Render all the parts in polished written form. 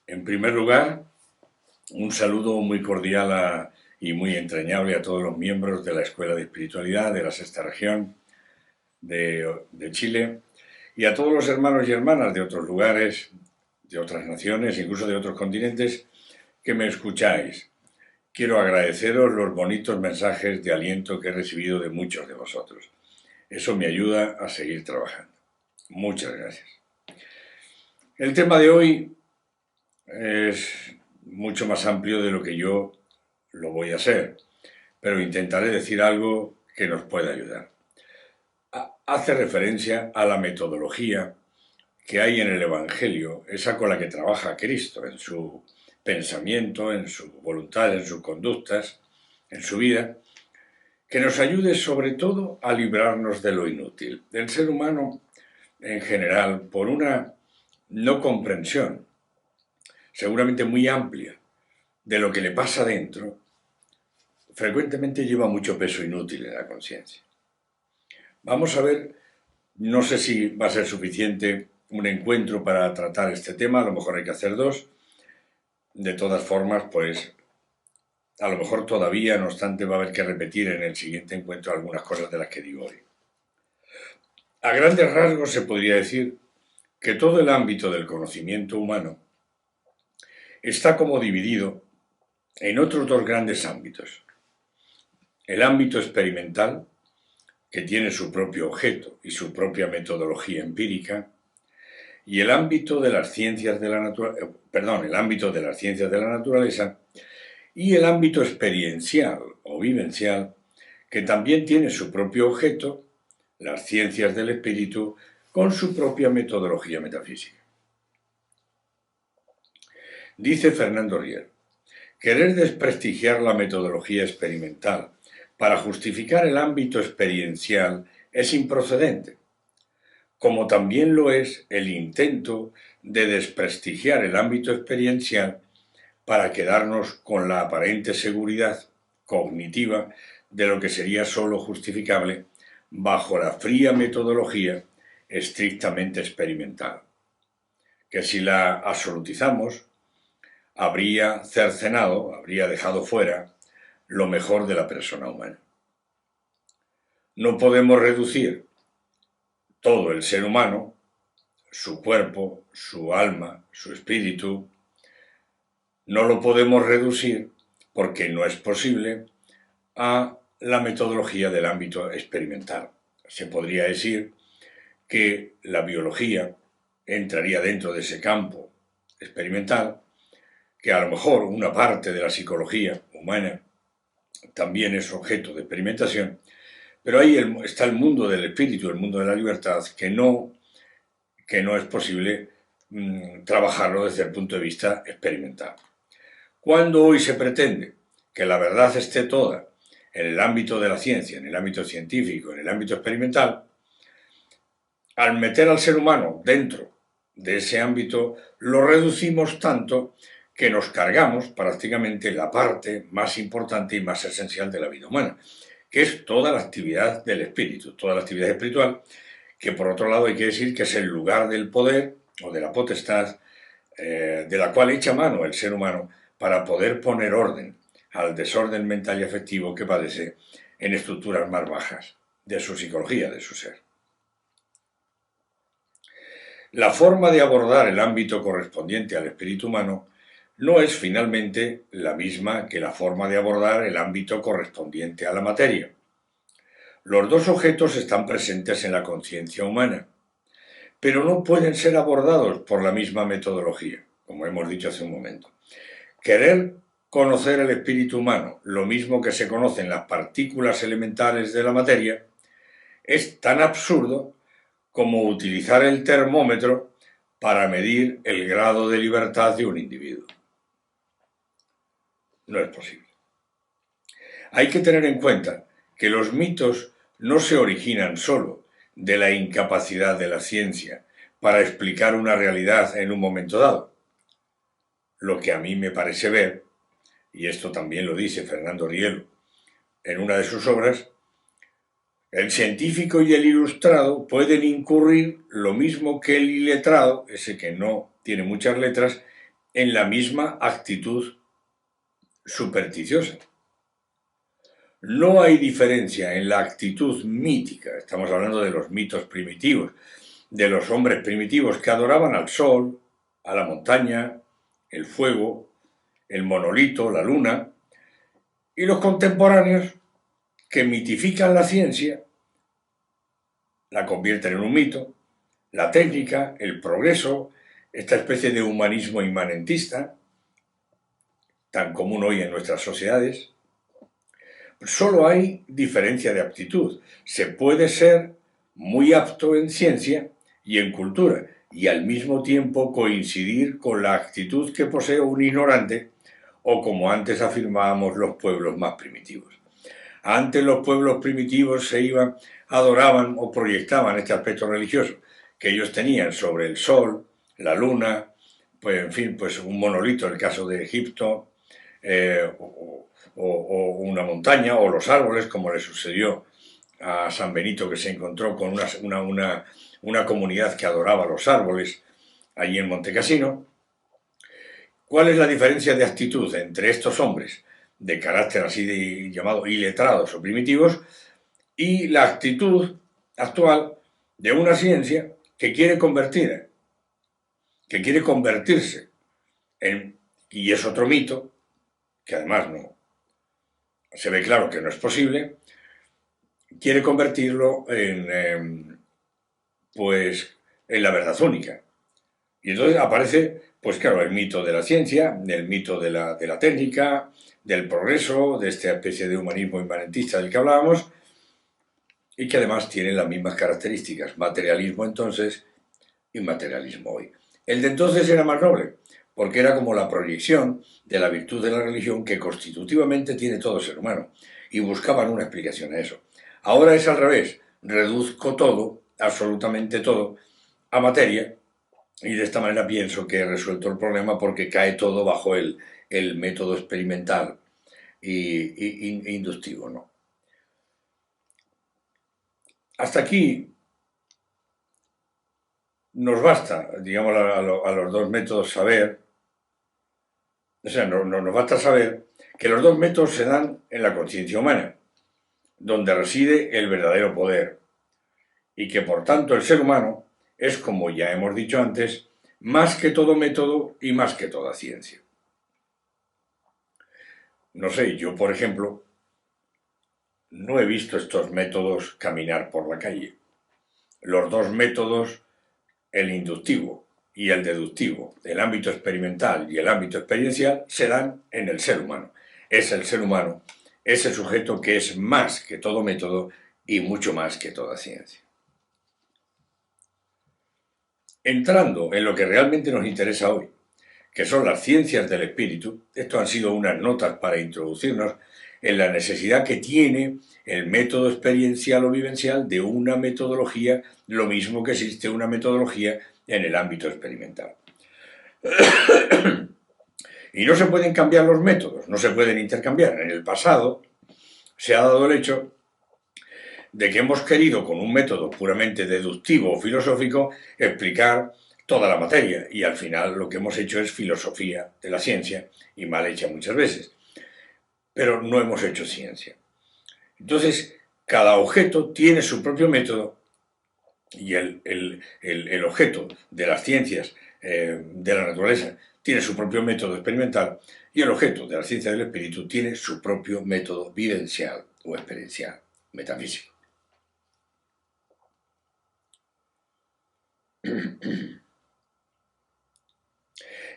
En primer lugar, un saludo muy cordial y muy entrañable a todos los miembros de la Escuela de Espiritualidad de la Sexta Región de Chile y a todos los hermanos y hermanas de otros lugares, de otras naciones, incluso de otros continentes, que me escucháis. Quiero agradeceros los bonitos mensajes de aliento que he recibido de muchos de vosotros. Eso me ayuda a seguir trabajando. Muchas gracias. El tema de hoy es mucho más amplio de lo que yo lo voy a hacer, pero intentaré decir algo que nos pueda ayudar. Hace referencia a la metodología que hay en el Evangelio, esa con la que trabaja Cristo en su pensamiento, en su voluntad, en sus conductas, en su vida, que nos ayude sobre todo a librarnos de lo inútil, del ser humano en general, por una no comprensión, seguramente muy amplia, de lo que le pasa dentro, frecuentemente lleva mucho peso inútil en la conciencia. Vamos a ver, no sé si va a ser suficiente un encuentro para tratar este tema, a lo mejor hay que hacer dos. De todas formas, pues a lo mejor todavía, no obstante, va a haber que repetir en el siguiente encuentro algunas cosas de las que digo hoy. A grandes rasgos se podría decir que todo el ámbito del conocimiento humano está como dividido en otros dos grandes ámbitos. El ámbito experimental, que tiene su propio objeto y su propia metodología empírica, y el ámbito de las ciencias de la el ámbito de las ciencias de la naturaleza y el ámbito experiencial o vivencial, que también tiene su propio objeto, las ciencias del espíritu, con su propia metodología metafísica. Dice Fernando Riel, querer desprestigiar la metodología experimental para justificar el ámbito experiencial es improcedente, como también lo es el intento de desprestigiar el ámbito experiencial para quedarnos con la aparente seguridad cognitiva de lo que sería sólo justificable bajo la fría metodología estrictamente experimental, que si la absolutizamos, habría cercenado, habría dejado fuera lo mejor de la persona humana. No podemos reducir todo el ser humano, su cuerpo, su alma, su espíritu, no lo podemos reducir porque no es posible a la metodología del ámbito experimental. Se podría decir que la biología entraría dentro de ese campo experimental, que a lo mejor una parte de la psicología humana también es objeto de experimentación, pero ahí está el mundo del espíritu, el mundo de la libertad, que no es posible trabajarlo desde el punto de vista experimental. Cuando hoy se pretende que la verdad esté toda en el ámbito de la ciencia, en el ámbito científico, en el ámbito experimental, al meter al ser humano dentro de ese ámbito, lo reducimos tanto que nos cargamos prácticamente la parte más importante y más esencial de la vida humana, que es toda la actividad del espíritu, toda la actividad espiritual, que por otro lado hay que decir que es el lugar del poder o de la potestad de la cual echa mano el ser humano para poder poner orden al desorden mental y afectivo que padece en estructuras más bajas de su psicología, de su ser. La forma de abordar el ámbito correspondiente al espíritu humano no es finalmente la misma que la forma de abordar el ámbito correspondiente a la materia. Los dos objetos están presentes en la conciencia humana, pero no pueden ser abordados por la misma metodología, como hemos dicho hace un momento. Querer conocer el espíritu humano, lo mismo que se conocen las partículas elementales de la materia, es tan absurdo como utilizar el termómetro para medir el grado de libertad de un individuo. No es posible. Hay que tener en cuenta que los mitos no se originan solo de la incapacidad de la ciencia para explicar una realidad en un momento dado. Lo que a mí me parece ver, y esto también lo dice Fernando Rielo en una de sus obras, el científico y el ilustrado pueden incurrir lo mismo que el iletrado, ese que no tiene muchas letras, en la misma actitud supersticiosa. No hay diferencia en la actitud mítica, estamos hablando de los mitos primitivos, de los hombres primitivos que adoraban al sol, a la montaña, el fuego, el monolito, la luna, y los contemporáneos que mitifican la ciencia, la convierten en un mito, la técnica, el progreso, esta especie de humanismo inmanentista, tan común hoy en nuestras sociedades. Solo hay diferencia de aptitud. Se puede ser muy apto en ciencia y en cultura, y al mismo tiempo coincidir con la actitud que posee un ignorante, o como antes afirmábamos, los pueblos más primitivos. Antes los pueblos primitivos adoraban o proyectaban este aspecto religioso que ellos tenían sobre el sol, la luna, pues en fin, pues un monolito en el caso de Egipto, o una montaña, o los árboles, como le sucedió a San Benito, que se encontró con una comunidad que adoraba los árboles allí en Montecassino. ¿Cuál es la diferencia de actitud entre estos hombres de carácter así llamado iletrados o primitivos y la actitud actual de una ciencia que quiere convertirse y es otro mito, que además no se ve claro que no es posible, quiere convertirlo pues en la verdad única. Y entonces aparece, pues claro, el mito de la ciencia, el mito de la técnica, del progreso, de esta especie de humanismo inmanentista del que hablábamos, y que además tiene las mismas características, materialismo entonces y materialismo hoy. El de entonces era más noble, porque era como la proyección de la virtud de la religión que constitutivamente tiene todo ser humano, y buscaban una explicación a eso. Ahora es al revés, reduzco todo, absolutamente todo, a materia, y de esta manera pienso que he resuelto el problema porque cae todo bajo el método experimental e inductivo, ¿no? Hasta aquí nos basta, digamos, a los dos métodos saber, o sea, nos basta saber que los dos métodos se dan en la conciencia humana, donde reside el verdadero poder, y que por tanto el ser humano es, como ya hemos dicho antes, más que todo método y más que toda ciencia. No sé, yo por ejemplo, no he visto estos métodos caminar por la calle. Los dos métodos, el inductivo y el deductivo, el ámbito experimental y el ámbito experiencial, se dan en el ser humano. Es el ser humano, es el sujeto que es más que todo método y mucho más que toda ciencia. Entrando en lo que realmente nos interesa hoy, que son las ciencias del espíritu, esto han sido unas notas para introducirnos en la necesidad que tiene el método experiencial o vivencial de una metodología, lo mismo que existe una metodología en el ámbito experimental. Y no se pueden cambiar los métodos, no se pueden intercambiar. En el pasado se ha dado el hecho de que hemos querido, con un método puramente deductivo o filosófico, explicar toda la materia, y al final lo que hemos hecho es filosofía de la ciencia, y mal hecha muchas veces, pero no hemos hecho ciencia. Entonces, cada objeto tiene su propio método, y el objeto de las ciencias de la naturaleza tiene su propio método experimental, y el objeto de la ciencia del espíritu tiene su propio método vivencial o experiencial, metafísico.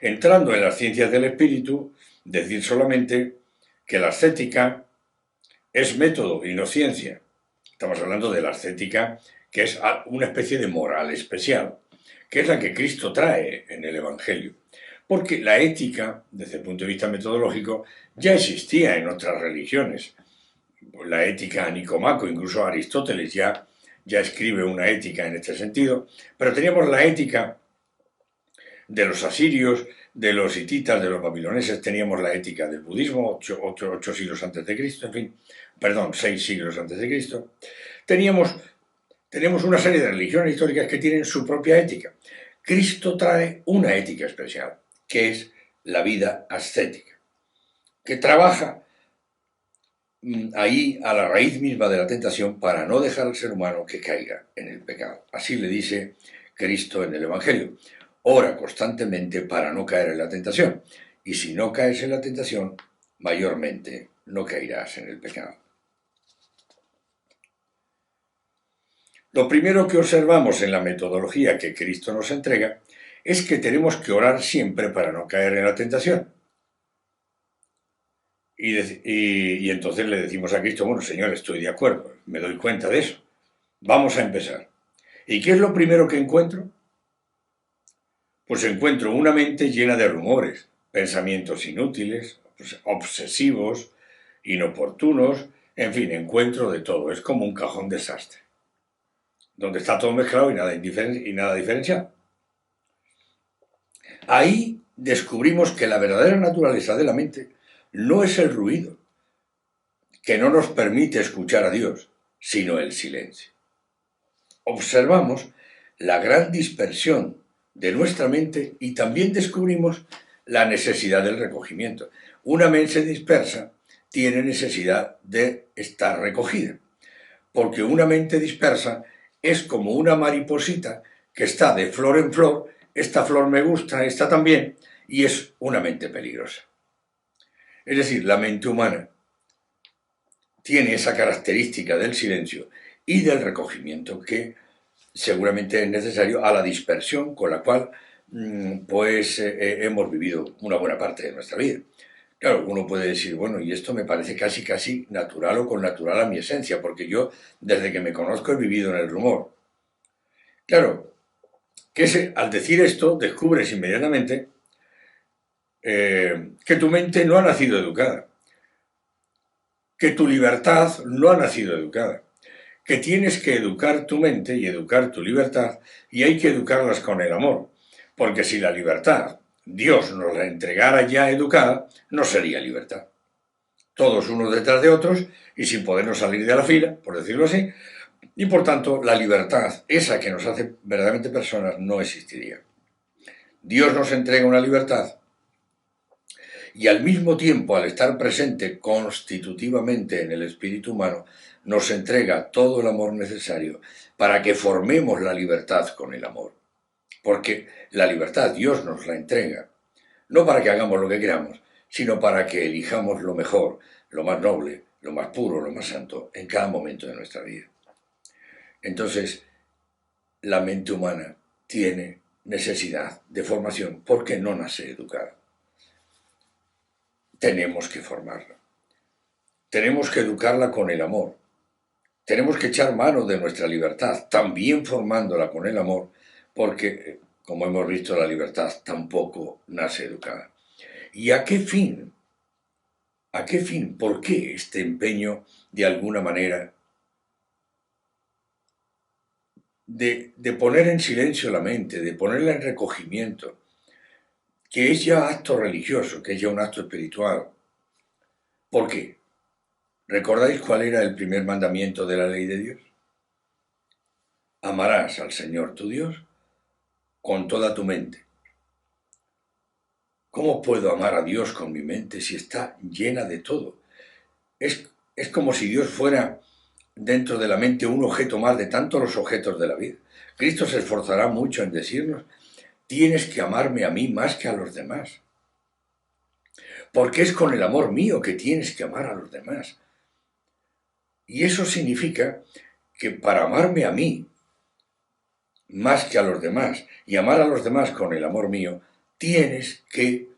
Entrando en las ciencias del espíritu, decir solamente que la ascética es método y no ciencia. Estamos hablando de la ascética, que es una especie de moral especial, que es la que Cristo trae en el Evangelio. Porque la ética, desde el punto de vista metodológico, ya existía en otras religiones. La ética a Nicomaco, incluso Aristóteles ya escribe una ética en este sentido, pero teníamos la ética de los asirios, de los hititas, de los babiloneses, teníamos la ética del budismo, 8 siglos antes de Cristo, en fin, perdón, 6 siglos antes de Cristo. Tenemos una serie de religiones históricas que tienen su propia ética. Cristo trae una ética especial, que es la vida ascética, que trabaja ahí a la raíz misma de la tentación para no dejar al ser humano que caiga en el pecado. Así le dice Cristo en el Evangelio: ora constantemente para no caer en la tentación, y si no caes en la tentación, mayormente no caerás en el pecado. Lo primero que observamos en la metodología que Cristo nos entrega es que tenemos que orar siempre para no caer en la tentación. Y entonces le decimos a Cristo: bueno, Señor, estoy de acuerdo, me doy cuenta de eso. Vamos a empezar. ¿Y qué es lo primero que encuentro? Pues encuentro una mente llena de rumores, pensamientos inútiles, obsesivos, inoportunos, en fin, encuentro de todo. Es como un cajón desastre, donde está todo mezclado y nada diferenciado. Ahí descubrimos que la verdadera naturaleza de la mente no es el ruido, que no nos permite escuchar a Dios, sino el silencio. Observamos la gran dispersión de nuestra mente y también descubrimos la necesidad del recogimiento. Una mente dispersa tiene necesidad de estar recogida, porque una mente dispersa es como una mariposita que está de flor en flor, esta flor me gusta, esta también, y es una mente peligrosa. Es decir, la mente humana tiene esa característica del silencio y del recogimiento que seguramente es necesario a la dispersión con la cual hemos vivido una buena parte de nuestra vida. Claro, uno puede decir, bueno, y esto me parece casi natural o connatural a mi esencia, porque yo desde que me conozco he vivido en el rumor. Claro, al decir esto descubres inmediatamente que tu mente no ha nacido educada, que tu libertad no ha nacido educada, que tienes que educar tu mente y educar tu libertad, y hay que educarlas con el amor, porque si la libertad Dios nos la entregara ya educada, no sería libertad. Todos unos detrás de otros y sin podernos salir de la fila, por decirlo así, y por tanto la libertad, esa que nos hace verdaderamente personas, no existiría. Dios nos entrega una libertad y al mismo tiempo, al estar presente constitutivamente en el espíritu humano, nos entrega todo el amor necesario para que formemos la libertad con el amor. Porque la libertad Dios nos la entrega, no para que hagamos lo que queramos, sino para que elijamos lo mejor, lo más noble, lo más puro, lo más santo, en cada momento de nuestra vida. Entonces, la mente humana tiene necesidad de formación porque no nace educada. Tenemos que formarla. Tenemos que educarla con el amor. Tenemos que echar mano de nuestra libertad, también formándola con el amor, porque, como hemos visto, la libertad tampoco nace educada. ¿Y a qué fin? ¿A qué fin? ¿Por qué este empeño, de alguna manera, de poner en silencio la mente, de ponerla en recogimiento, que es ya acto religioso, que es ya un acto espiritual? ¿Por qué? ¿Recordáis cuál era el primer mandamiento de la ley de Dios? Amarás al Señor tu Dios con toda tu mente. ¿Cómo puedo amar a Dios con mi mente si está llena de todo? Es como si Dios fuera dentro de la mente un objeto más de tantos los objetos de la vida. Cristo se esforzará mucho en decirnos: tienes que amarme a mí más que a los demás, porque es con el amor mío que tienes que amar a los demás. Y eso significa que para amarme a mí más que a los demás y amar a los demás con el amor mío, tienes que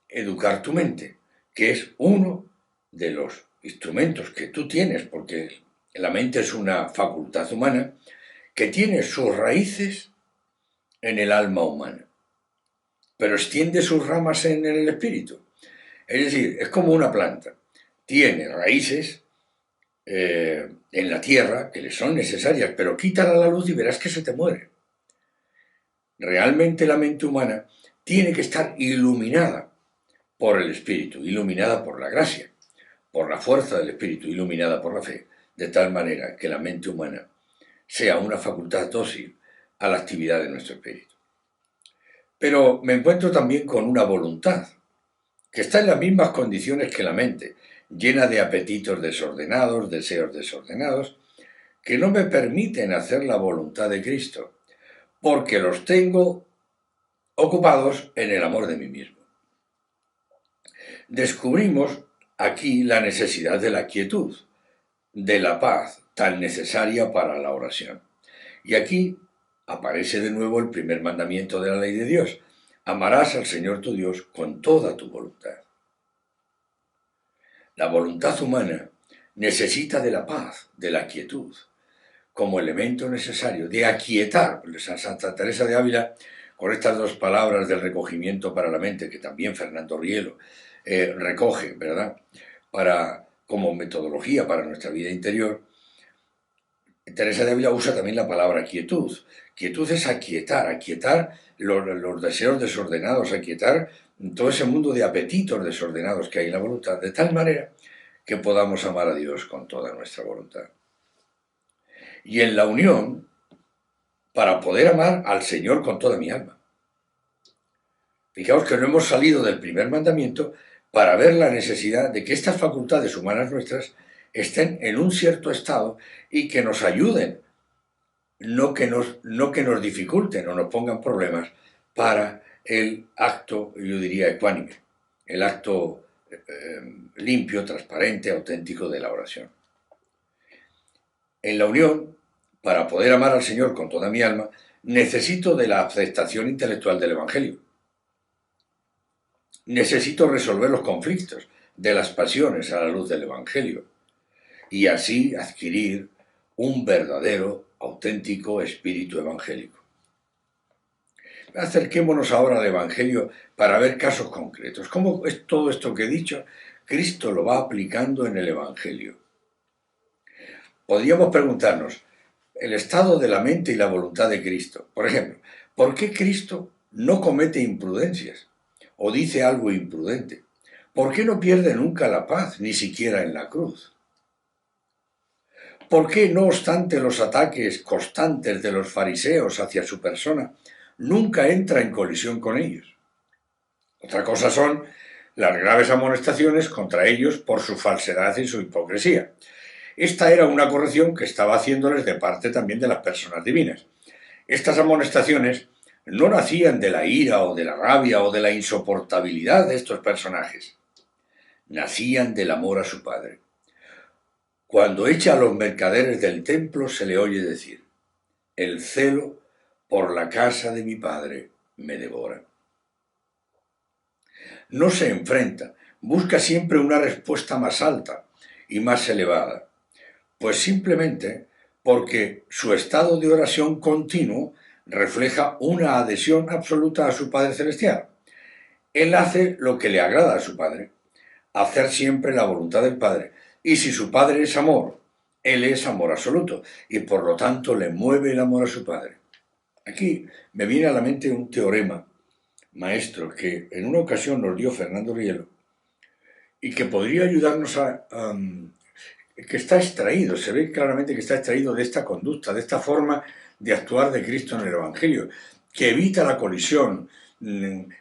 educar tu mente, que es uno de los instrumentos que tú tienes, porque la mente es una facultad humana que tiene sus raíces en el alma humana, pero extiende sus ramas en el espíritu. Es decir, es como una planta, tiene raíces en la tierra que le son necesarias, pero quítala a la luz y verás que se te muere. Realmente la mente humana tiene que estar iluminada por el Espíritu, iluminada por la gracia, por la fuerza del Espíritu, iluminada por la fe, de tal manera que la mente humana sea una facultad dócil a la actividad de nuestro Espíritu. Pero me encuentro también con una voluntad, que está en las mismas condiciones que la mente, llena de apetitos desordenados, deseos desordenados, que no me permiten hacer la voluntad de Cristo, porque los tengo ocupados en el amor de mí mismo. Descubrimos aquí la necesidad de la quietud, de la paz, tan necesaria para la oración. Y aquí aparece de nuevo el primer mandamiento de la ley de Dios: amarás al Señor tu Dios con toda tu voluntad. La voluntad humana necesita de la paz, de la quietud, como elemento necesario de aquietar. Santa Teresa de Ávila, con estas dos palabras del recogimiento para la mente, que también Fernando Rielo recoge, ¿verdad?, como metodología para nuestra vida interior, Teresa de Ávila usa también la palabra quietud. Quietud es aquietar los deseos desordenados, aquietar todo ese mundo de apetitos desordenados que hay en la voluntad, de tal manera que podamos amar a Dios con toda nuestra voluntad. Y en la unión, para poder amar al Señor con toda mi alma. Fijaos que no hemos salido del primer mandamiento para ver la necesidad de que estas facultades humanas nuestras estén en un cierto estado y que nos ayuden, no que nos dificulten o nos pongan problemas para el acto, yo diría, ecuánime, el acto limpio, transparente, auténtico de la oración. En la unión, para poder amar al Señor con toda mi alma, necesito de la aceptación intelectual del Evangelio. Necesito resolver los conflictos de las pasiones a la luz del Evangelio y así adquirir un verdadero, auténtico espíritu evangélico. Acerquémonos ahora al Evangelio para ver casos concretos. ¿Cómo es todo esto que he dicho? Cristo lo va aplicando en el Evangelio. Podríamos preguntarnos el estado de la mente y la voluntad de Cristo. Por ejemplo, ¿por qué Cristo no comete imprudencias o dice algo imprudente? ¿Por qué no pierde nunca la paz, ni siquiera en la cruz? ¿Por qué, no obstante los ataques constantes de los fariseos hacia su persona, nunca entra en colisión con ellos? Otra cosa son las graves amonestaciones contra ellos por su falsedad y su hipocresía. Esta era una corrección que estaba haciéndoles de parte también de las personas divinas. Estas amonestaciones no nacían de la ira o de la rabia o de la insoportabilidad de estos personajes. Nacían del amor a su Padre. Cuando echa a los mercaderes del templo se le oye decir: el celo por la casa de mi Padre me devora. No se enfrenta, busca siempre una respuesta más alta y más elevada, pues simplemente porque su estado de oración continuo refleja una adhesión absoluta a su Padre Celestial. Él hace lo que le agrada a su Padre, hacer siempre la voluntad del Padre. Y si su Padre es amor, Él es amor absoluto, y por lo tanto le mueve el amor a su Padre. Aquí me viene a la mente un teorema maestro que en una ocasión nos dio Fernando Rielo y que podría ayudarnos que está extraído, se ve claramente que está extraído de esta conducta, de esta forma de actuar de Cristo en el Evangelio, que evita la colisión,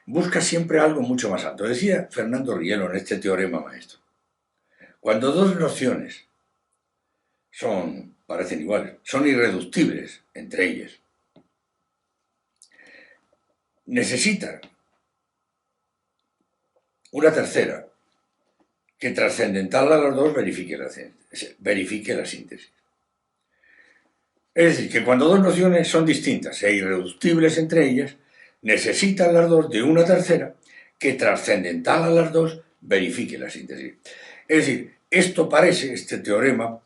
busca siempre algo mucho más alto. Decía Fernando Rielo en este teorema maestro: cuando dos nociones parecen iguales, son irreductibles entre ellas, necesitan una tercera que, trascendental a las dos, verifique la síntesis. Es decir, que cuando dos nociones son distintas e irreductibles entre ellas, necesitan las dos de una tercera que, trascendental a las dos, verifique la síntesis. Es decir, esto parece, este teorema,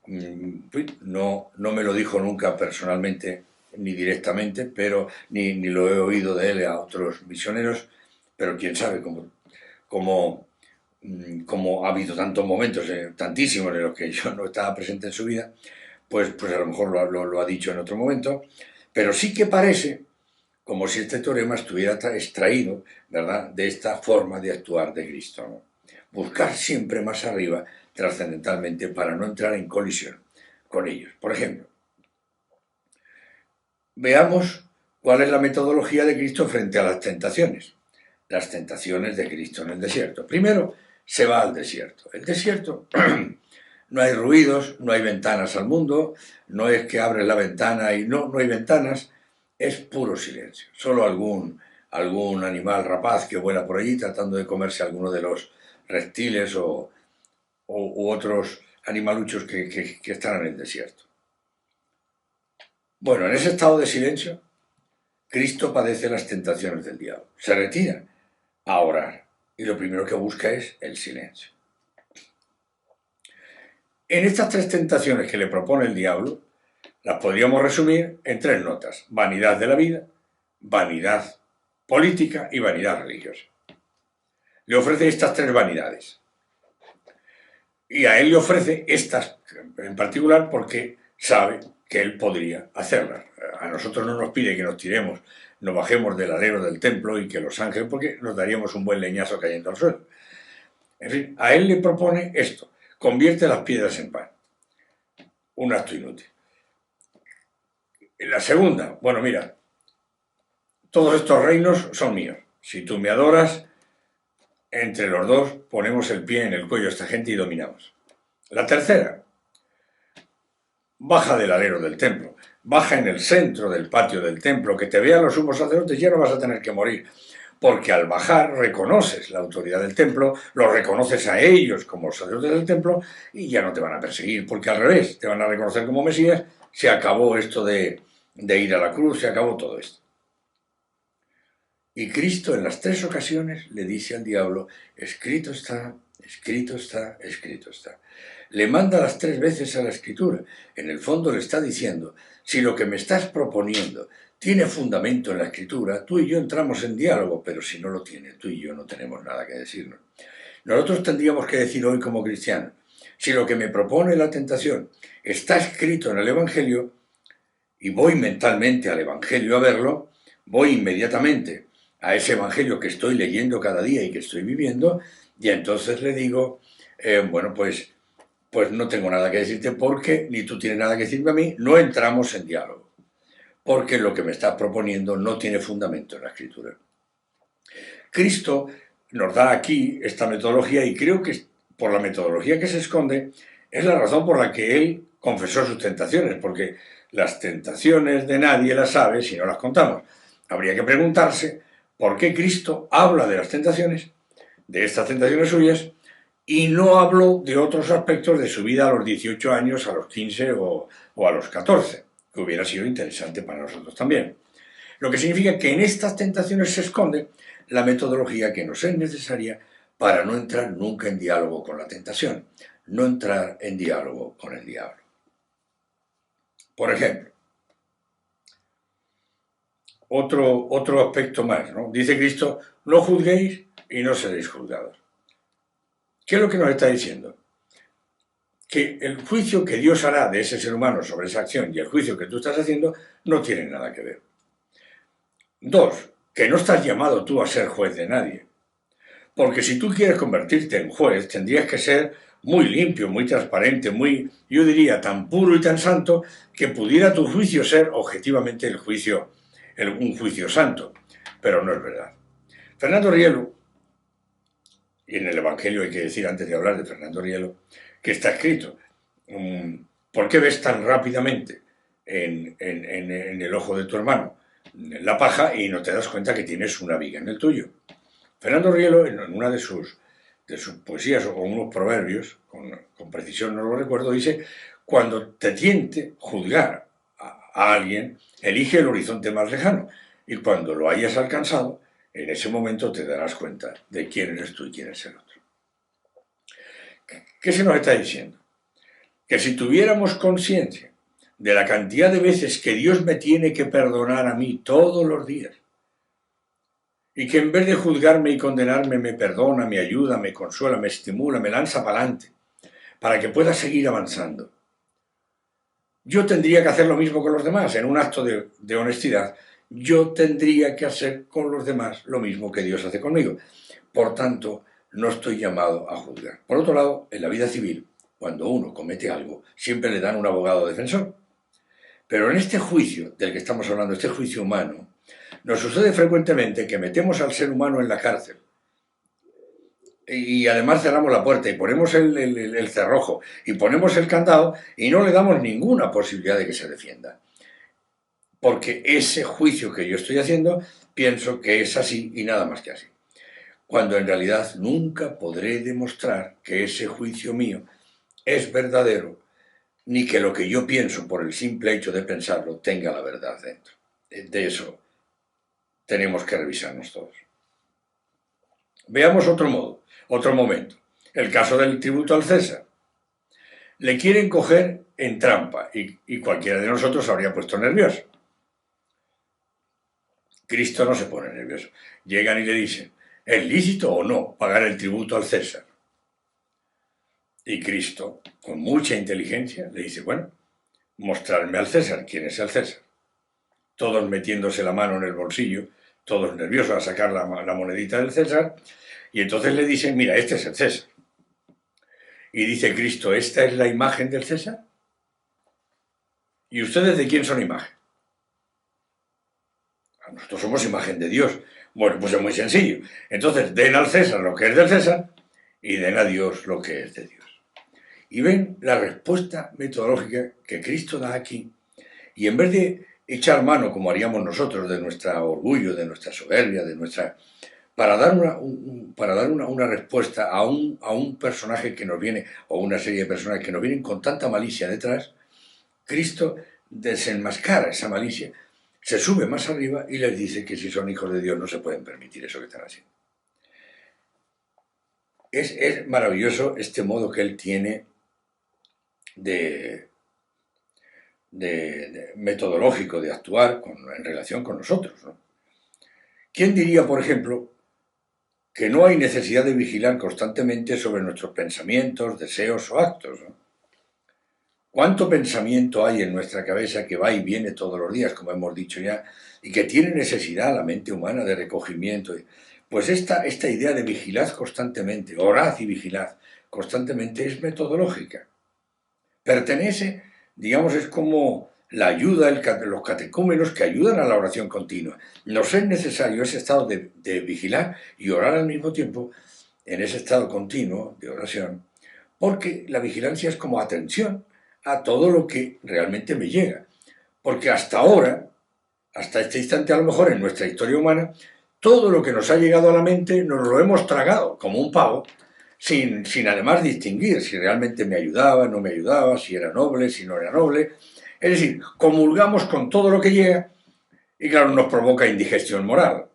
no me lo dijo nunca personalmente ni directamente, pero ni lo he oído de él a otros misioneros, pero quién sabe cómo ha habido tantos momentos, tantísimos en los que yo no estaba presente en su vida, pues a lo mejor lo ha dicho en otro momento, pero sí que parece como si este teorema estuviera extraído, ¿verdad?, de esta forma de actuar de Cristo, ¿no? Buscar siempre más arriba, trascendentalmente, para no entrar en colisión con ellos. Por ejemplo, veamos cuál es la metodología de Cristo frente a las tentaciones. las tentaciones de Cristo en el desierto. Primero, se va al desierto. El desierto, no hay ruidos, no hay ventanas al mundo, no es que abres la ventana y no hay ventanas, es puro silencio. Solo algún animal rapaz que vuela por allí tratando de comerse alguno de los reptiles u otros animaluchos que están en el desierto. Bueno, en ese estado de silencio, Cristo padece las tentaciones del diablo. Se retira a orar y lo primero que busca es el silencio. En estas tres tentaciones que le propone el diablo, las podríamos resumir en tres notas: vanidad de la vida, vanidad política y vanidad religiosa. Le ofrece estas tres vanidades. Y a él le ofrece estas en particular porque sabe que él podría hacerlas. A nosotros no nos pide que nos tiremos, nos bajemos del alero del templo y que los ángeles, porque nos daríamos un buen leñazo cayendo al suelo. En fin, a él le propone esto: convierte las piedras en pan. Un acto inútil. La segunda, bueno, mira, todos estos reinos son míos. Si tú me adoras, entre los dos ponemos el pie en el cuello a esta gente y dominamos. La tercera, baja del alero del templo, baja en el centro del patio del templo, que te vean los sumos sacerdotes, ya no vas a tener que morir, porque al bajar reconoces la autoridad del templo, los reconoces a ellos como sacerdotes del templo y ya no te van a perseguir, porque al revés, te van a reconocer como Mesías. Se acabó esto de ir a la cruz, se acabó todo esto. Y Cristo en las tres ocasiones le dice al diablo: escrito está, escrito está, escrito está. Le manda las tres veces a la Escritura. En el fondo le está diciendo: si lo que me estás proponiendo tiene fundamento en la Escritura, tú y yo entramos en diálogo, pero si no lo tiene, tú y yo no tenemos nada que decirnos. Nosotros tendríamos que decir hoy como cristianos: si lo que me propone la tentación está escrito en el Evangelio, y voy mentalmente al Evangelio a verlo, voy inmediatamente a ese Evangelio que estoy leyendo cada día y que estoy viviendo, y entonces le digo, bueno, pues no tengo nada que decirte, porque ni tú tienes nada que decirme a mí, no entramos en diálogo, porque lo que me estás proponiendo no tiene fundamento en la Escritura. Cristo nos da aquí esta metodología, y creo que por la metodología que se esconde es la razón por la que él confesó sus tentaciones, porque las tentaciones de nadie las sabe si no las contamos. Habría que preguntarse por qué Cristo habla de las tentaciones, de estas tentaciones suyas, y no habló de otros aspectos de su vida a los 18 años, a los 15 o a los 14, que hubiera sido interesante para nosotros también. Lo que significa que en estas tentaciones se esconde la metodología que nos es necesaria para no entrar nunca en diálogo con la tentación, no entrar en diálogo con el diablo. Por ejemplo, otro aspecto más, ¿no? Dice Cristo: no juzguéis y no seréis juzgados. ¿Qué es lo que nos está diciendo? Que el juicio que Dios hará de ese ser humano sobre esa acción y el juicio que tú estás haciendo no tienen nada que ver. Dos, que no estás llamado tú a ser juez de nadie. Porque si tú quieres convertirte en juez, tendrías que ser muy limpio, muy transparente, yo diría, tan puro y tan santo, que pudiera tu juicio ser objetivamente un juicio santo. Pero no es verdad. Fernando Rielo, y en el Evangelio hay que decir, antes de hablar de Fernando Rielo, que está escrito: ¿por qué ves tan rápidamente en el ojo de tu hermano la paja y no te das cuenta que tienes una viga en el tuyo? Fernando Rielo, en una de sus poesías o unos proverbios, con precisión no lo recuerdo, dice: cuando te tiente juzgar a alguien, elige el horizonte más lejano, y cuando lo hayas alcanzado, en ese momento te darás cuenta de quién eres tú y quién es el otro. ¿Qué se nos está diciendo? Que si tuviéramos conciencia de la cantidad de veces que Dios me tiene que perdonar a mí todos los días, y que en vez de juzgarme y condenarme me perdona, me ayuda, me consuela, me estimula, me lanza para adelante, para que pueda seguir avanzando, yo tendría que hacer lo mismo con los demás. En un acto de honestidad, yo tendría que hacer con los demás lo mismo que Dios hace conmigo. Por tanto, no estoy llamado a juzgar. Por otro lado, en la vida civil, cuando uno comete algo, siempre le dan un abogado defensor. Pero en este juicio del que estamos hablando, este juicio humano, Nos sucede frecuentemente que metemos al ser humano en la cárcel y además cerramos la puerta y ponemos el cerrojo y ponemos el candado y no le damos ninguna posibilidad de que se defienda. Porque ese juicio que yo estoy haciendo pienso que es así y nada más que así. Cuando en realidad nunca podré demostrar que ese juicio mío es verdadero, ni que lo que yo pienso por el simple hecho de pensarlo tenga la verdad dentro. De eso tenemos que revisarnos todos. Veamos otro modo, otro momento. El caso del tributo al César. Le quieren coger en trampa y cualquiera de nosotros se habría puesto nervioso. Cristo no se pone nervioso. Llegan y le dicen, ¿es lícito o no pagar el tributo al César? Y Cristo, con mucha inteligencia, le dice, bueno, mostrarme al César. ¿Quién es el César? Todos metiéndose la mano en el bolsillo, todos nerviosos a sacar la monedita del César, y entonces le dicen, mira, este es el César. Y dice Cristo, ¿esta es la imagen del César? ¿Y ustedes de quién son imagen? Nosotros somos imagen de Dios. Bueno, pues es muy sencillo. Entonces, den al César lo que es del César y den a Dios lo que es de Dios. Y ven la respuesta metodológica que Cristo da aquí. Y en vez de echar mano, como haríamos nosotros, de nuestro orgullo, de nuestra soberbia, de nuestra... para dar una respuesta a un personaje que nos viene, o una serie de personajes que nos vienen con tanta malicia detrás, Cristo desenmascara esa malicia, se sube más arriba y les dice que si son hijos de Dios no se pueden permitir eso que están haciendo. Es maravilloso este modo que él tiene de metodológico de actuar en relación con nosotros, ¿no? ¿Quién diría, por ejemplo, que no hay necesidad de vigilar constantemente sobre nuestros pensamientos, deseos o actos, ¿no? ¿Cuánto pensamiento hay en nuestra cabeza que va y viene todos los días, como hemos dicho ya, y que tiene necesidad la mente humana de recogimiento? Pues esta idea de vigilad constantemente, orad y vigilad constantemente, es metodológica. Pertenece, digamos, es como la ayuda, los catecúmenos que ayudan a la oración continua. Nos es necesario ese estado de vigilar y orar al mismo tiempo, en ese estado continuo de oración, porque la vigilancia es como atención a todo lo que realmente me llega. Porque hasta ahora, hasta este instante a lo mejor en nuestra historia humana, todo lo que nos ha llegado a la mente nos lo hemos tragado como un pavo, sin además distinguir si realmente me ayudaba, no me ayudaba, si era noble, si no era noble. Es decir, comulgamos con todo lo que llega y claro, nos provoca indigestión moral.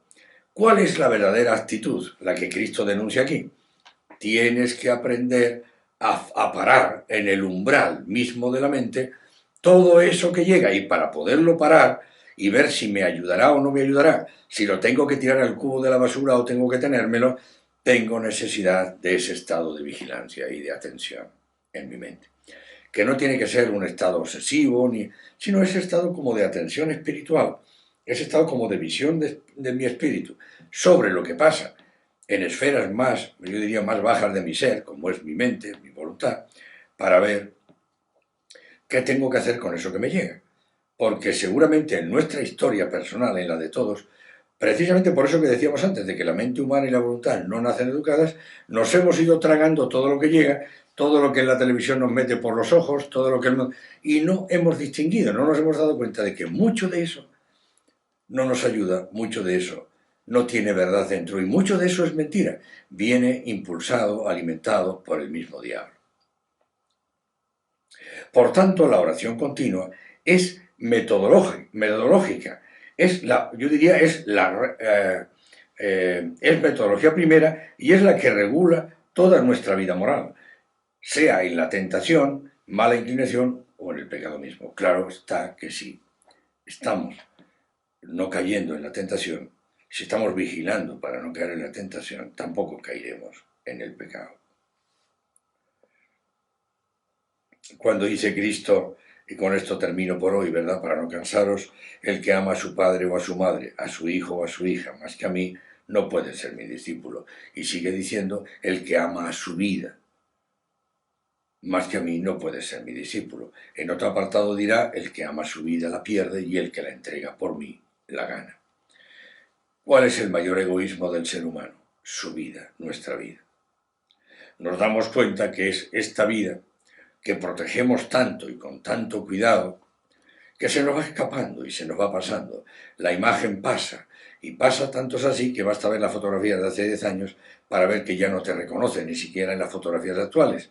¿Cuál es la verdadera actitud? La que Cristo denuncia aquí. Tienes que aprender a parar en el umbral mismo de la mente todo eso que llega y para poderlo parar y ver si me ayudará o no me ayudará, si lo tengo que tirar al cubo de la basura o tengo que tenérmelo, tengo necesidad de ese estado de vigilancia y de atención en mi mente. Que no tiene que ser un estado obsesivo, sino ese estado como de atención espiritual, ese estado como de visión de mi espíritu sobre lo que pasa en esferas más, yo diría, más bajas de mi ser, como es mi mente, mi voluntad, para ver qué tengo que hacer con eso que me llega. Porque seguramente en nuestra historia personal, en la de todos, precisamente por eso que decíamos antes, de que la mente humana y la voluntad no nacen educadas, nos hemos ido tragando todo lo que llega, todo lo que en la televisión nos mete por los ojos, todo lo que... y no hemos distinguido, no nos hemos dado cuenta de que mucho de eso no nos ayuda, mucho de eso no tiene verdad dentro y mucho de eso es mentira, viene impulsado, alimentado por el mismo diablo. Por tanto, la oración continua es metodológica, yo diría, es metodología primera y es la que regula toda nuestra vida moral, sea en la tentación, mala inclinación o en el pecado mismo. Claro está que si estamos no cayendo en la tentación, si estamos vigilando para no caer en la tentación, tampoco caeremos en el pecado. Cuando dice Cristo, y con esto termino por hoy, ¿verdad? Para no cansaros, el que ama a su padre o a su madre, a su hijo o a su hija, más que a mí, no puede ser mi discípulo. Y sigue diciendo, el que ama a su vida, más que a mí, no puede ser mi discípulo. En otro apartado dirá, el que ama su vida la pierde y el que la entrega por mí la gana. ¿Cuál es el mayor egoísmo del ser humano? Su vida, nuestra vida. Nos damos cuenta que es esta vida que protegemos tanto y con tanto cuidado que se nos va escapando y se nos va pasando. La imagen pasa y pasa tantos así que basta ver las fotografías de hace 10 años para ver que ya no te reconocen ni siquiera en las fotografías actuales.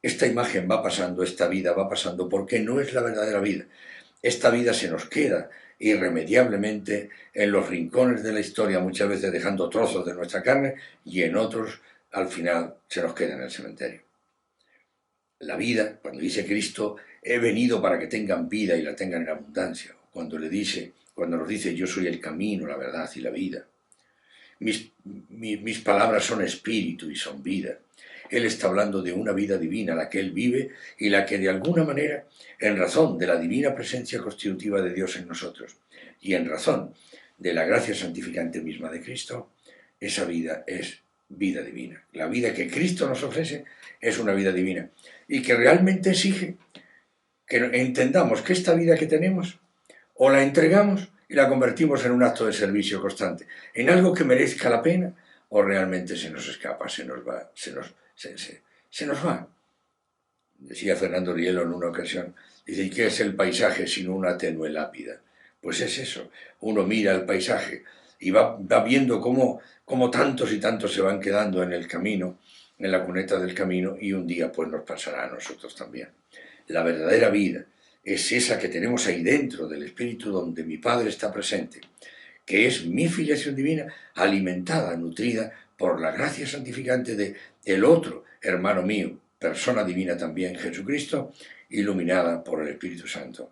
Esta imagen va pasando, esta vida va pasando porque no es la verdadera vida. Esta vida se nos queda irremediablemente en los rincones de la historia, muchas veces dejando trozos de nuestra carne y en otros al final se nos queda en el cementerio. La vida, cuando dice Cristo, he venido para que tengan vida y la tengan en abundancia. Cuando nos dice yo soy el camino, la verdad y la vida. Mis palabras son espíritu y son vida. Él está hablando de una vida divina, la que Él vive y la que de alguna manera, en razón de la divina presencia constitutiva de Dios en nosotros y en razón de la gracia santificante misma de Cristo, esa vida es vida divina. La vida que Cristo nos ofrece es una vida divina y que realmente exige que entendamos que esta vida que tenemos o la entregamos y la convertimos en un acto de servicio constante, en algo que merezca la pena, o realmente se nos escapa, se nos va, se nos va. Decía Fernando Rielo en una ocasión, dice, ¿y qué es el paisaje sino una tenue lápida? Pues es eso, uno mira el paisaje y va viendo cómo tantos y tantos se van quedando en el camino, en la cuneta del camino, y un día pues nos pasará a nosotros también. La verdadera vida es esa que tenemos ahí dentro del Espíritu donde mi Padre está presente, que es mi filiación divina alimentada, nutrida por la gracia santificante de el otro hermano mío, persona divina también, Jesucristo, iluminada por el Espíritu Santo,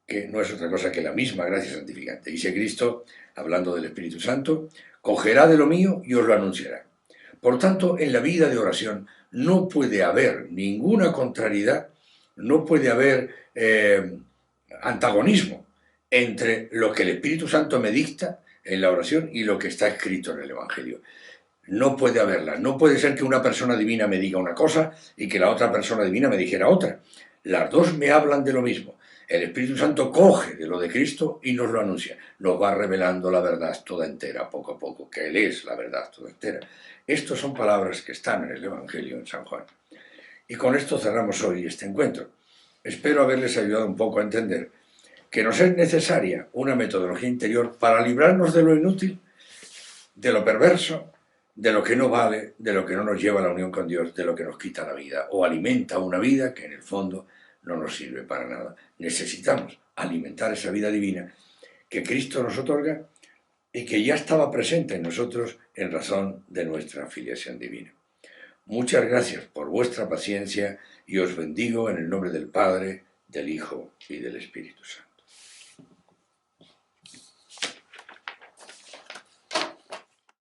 que no es otra cosa que la misma gracia santificante. Dice Cristo, hablando del Espíritu Santo, cogerá de lo mío y os lo anunciará. Por tanto, en la vida de oración no puede haber ninguna contrariedad, no puede haber antagonismo entre lo que el Espíritu Santo me dicta en la oración y lo que está escrito en el Evangelio. No puede haberla. No puede ser que una persona divina me diga una cosa y que la otra persona divina me dijera otra. Las dos me hablan de lo mismo. El Espíritu Santo coge de lo de Cristo y nos lo anuncia. Nos va revelando la verdad toda entera, poco a poco, que Él es la verdad toda entera. Estas son palabras que están en el Evangelio en San Juan. Y con esto cerramos hoy este encuentro. Espero haberles ayudado un poco a entender que nos es necesaria una metodología interior para librarnos de lo inútil, de lo perverso, de lo que no vale, de lo que no nos lleva a la unión con Dios, de lo que nos quita la vida o alimenta una vida que en el fondo no nos sirve para nada. Necesitamos alimentar esa vida divina que Cristo nos otorga y que ya estaba presente en nosotros en razón de nuestra filiación divina. Muchas gracias por vuestra paciencia y os bendigo en el nombre del Padre, del Hijo y del Espíritu Santo.